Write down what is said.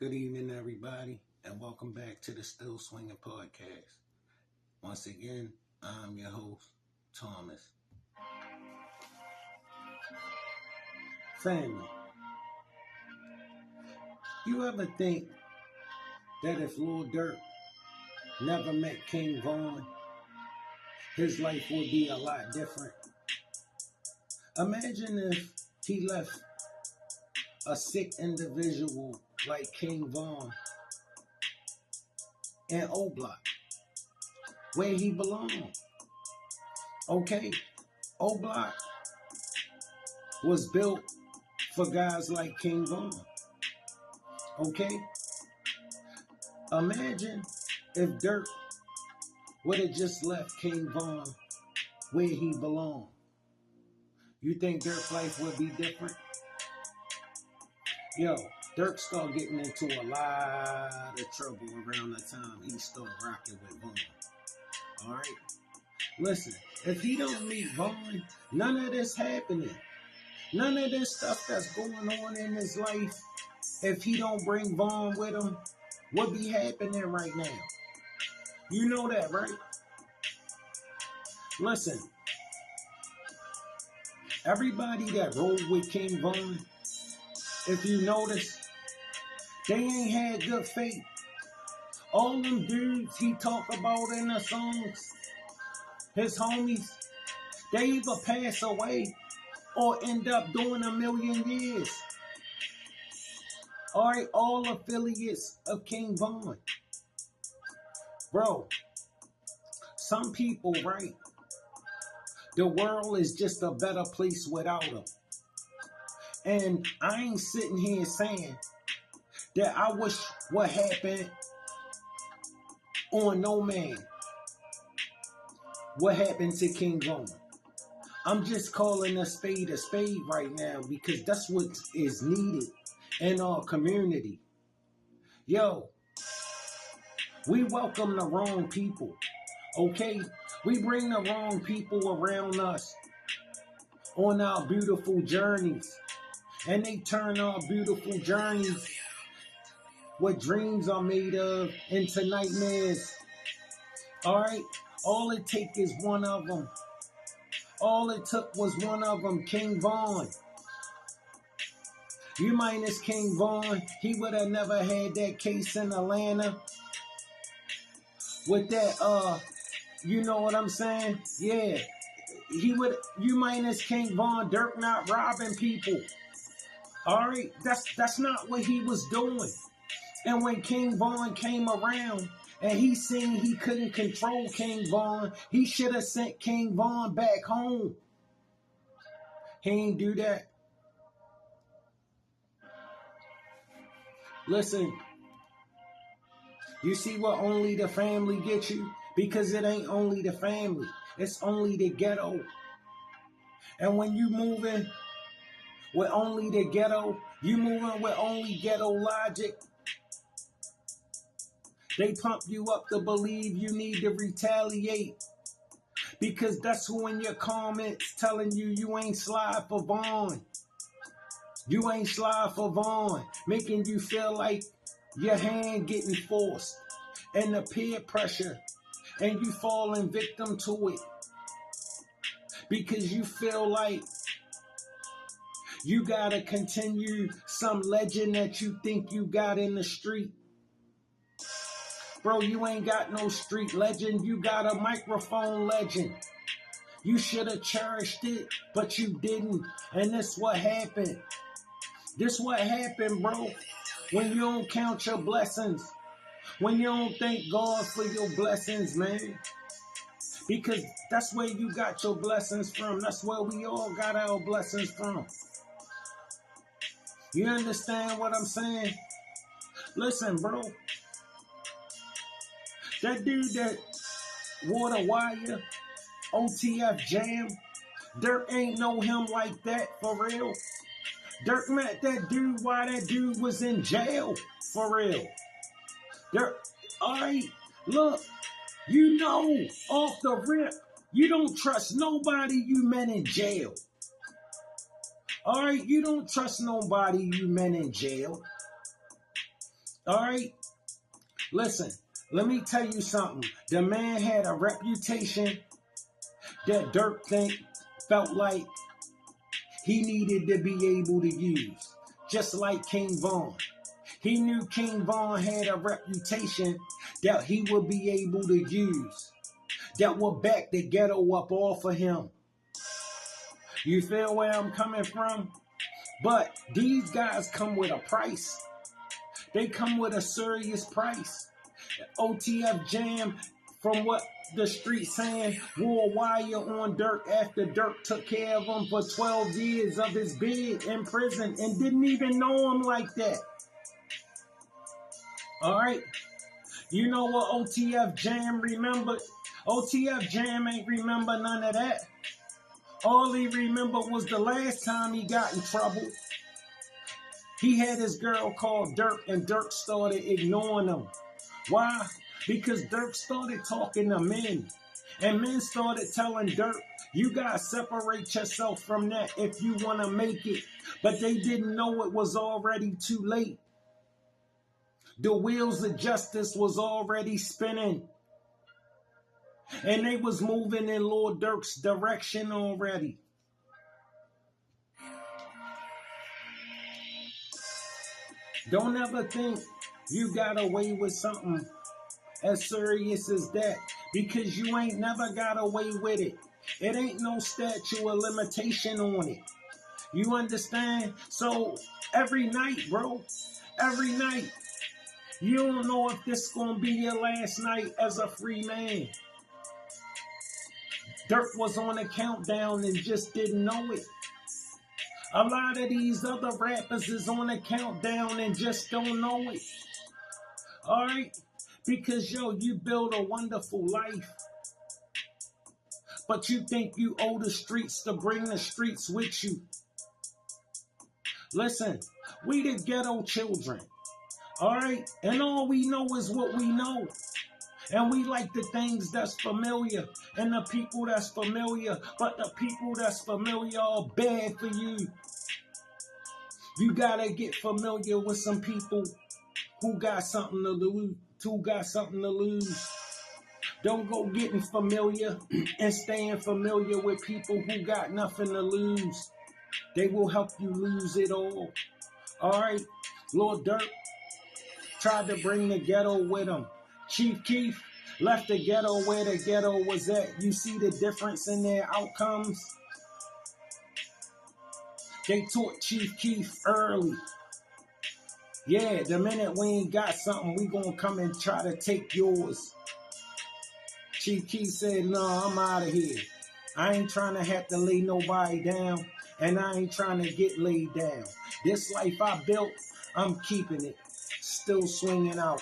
Good evening, everybody, and welcome back to the Still Swinging Podcast. Once again, I'm your host, Thomas. Family, you ever think that if Lil Durk never met King Von, his life would be a lot different? Imagine if he left a sick individual like King Von in O Block, where he belonged. Okay, O Block was built for guys like King Von. Okay? Imagine if Durk would have just left King Von where he belonged. You think Durk's life would be different? Yo, Durk started getting into a lot of trouble around the time he started rocking with Von. Alright? Listen, if he don't meet Von, none of this happening. None of this stuff that's going on in his life, if he don't bring Von with him, would be happening right now. You know that, right? Listen, everybody that rolled with King Von, if you notice, they ain't had good faith. All them dudes he talk about in the songs, his homies, they either pass away or end up doing 1,000,000 years. Alright, all affiliates of King Von. Bro, some people, right? The world is just a better place without them. And I ain't sitting here saying that I wish what happened on no man. What happened to King Von? I'm just calling a spade right now because that's what is needed in our community. Yo, we welcome the wrong people, okay? We bring the wrong people around us on our beautiful journeys, and they turn our beautiful journeys, what dreams are made of, into nightmares. All right? All it takes is one of them. All it took was one of them, King Von. You minus King Von, he would have never had that case in Atlanta with that, you know what I'm saying? Yeah, he would, you minus King Von, Durk not robbing people. All right, that's not what he was doing. And when King Von came around and he seen he couldn't control King Von, he should have sent King Von back home. He ain't do that. Listen, you see what only the family gets you? Because it ain't only the family. It's only the ghetto. And when you moving with only the ghetto, you moving with only ghetto logic. They pump you up to believe you need to retaliate. Because that's who in your comments telling you ain't slide for Von. You ain't slide for Von. Making you feel like your hand getting forced. And the peer pressure. And you falling victim to it. Because you feel like you gotta continue some legend that you think you got in the street. Bro, you ain't got no street legend. You got a microphone legend. You should have cherished it, but you didn't. And this what happened. This what happened, bro. When you don't count your blessings. When you don't thank God for your blessings, man. Because that's where you got your blessings from. That's where we all got our blessings from. You understand what I'm saying? Listen, bro. That dude that wore the wire, OTF Jam, Durk ain't know him like that, for real. Durk met that dude while that dude was in jail, for real. Durk, alright, look, you know, off the rip, you don't trust nobody you met in jail. Alright, you don't trust nobody you met in jail. All right? Listen, let me tell you something. The man had a reputation that Durk felt like he needed to be able to use, just like King Von. He knew King Von had a reputation that he would be able to use, that would back the ghetto up off of him. You feel where I'm coming from? But these guys come with a price. They come with a serious price. OTF Jam, from what the streets saying, wore wire on Durk after Durk took care of him for 12 years of his bid in prison and didn't even know him like that. All right? You know what OTF Jam remembered? OTF Jam ain't remember none of that. All he remembered was the last time he got in trouble. He had his girl called Durk, and Durk started ignoring him. Why? Because Durk started talking to men. And men started telling Durk, you gotta separate yourself from that if you wanna make it. But they didn't know it was already too late. The wheels of justice was already spinning. And they was moving in Lord Durk's direction already. Don't ever think you got away with something as serious as that, because you ain't never got away with it. It ain't no statute of limitation on it. You understand? So every night, bro, every night, you don't know if this is going to be your last night as a free man. Durk was on a countdown and just didn't know it. A lot of these other rappers is on a countdown and just don't know it. All right? Because, yo, you build a wonderful life. But you think you owe the streets to bring the streets with you. Listen, we the ghetto children. All right? And all we know is what we know. And we like the things that's familiar and the people that's familiar. But the people that's familiar are bad for you. You gotta get familiar with some people who got something to lose. Don't go getting familiar and staying familiar with people who got nothing to lose. They will help you lose it all. All right? Lord Durk tried to bring the ghetto with him. Chief Keef left the ghetto where the ghetto was at. You see the difference in their outcomes? They taught Chief Keef early. Yeah, the minute we ain't got something, we gonna come and try to take yours. Chief Keef said, no, I'm out of here. I ain't trying to have to lay nobody down, and I ain't trying to get laid down. This life I built, I'm keeping it. Still swinging out.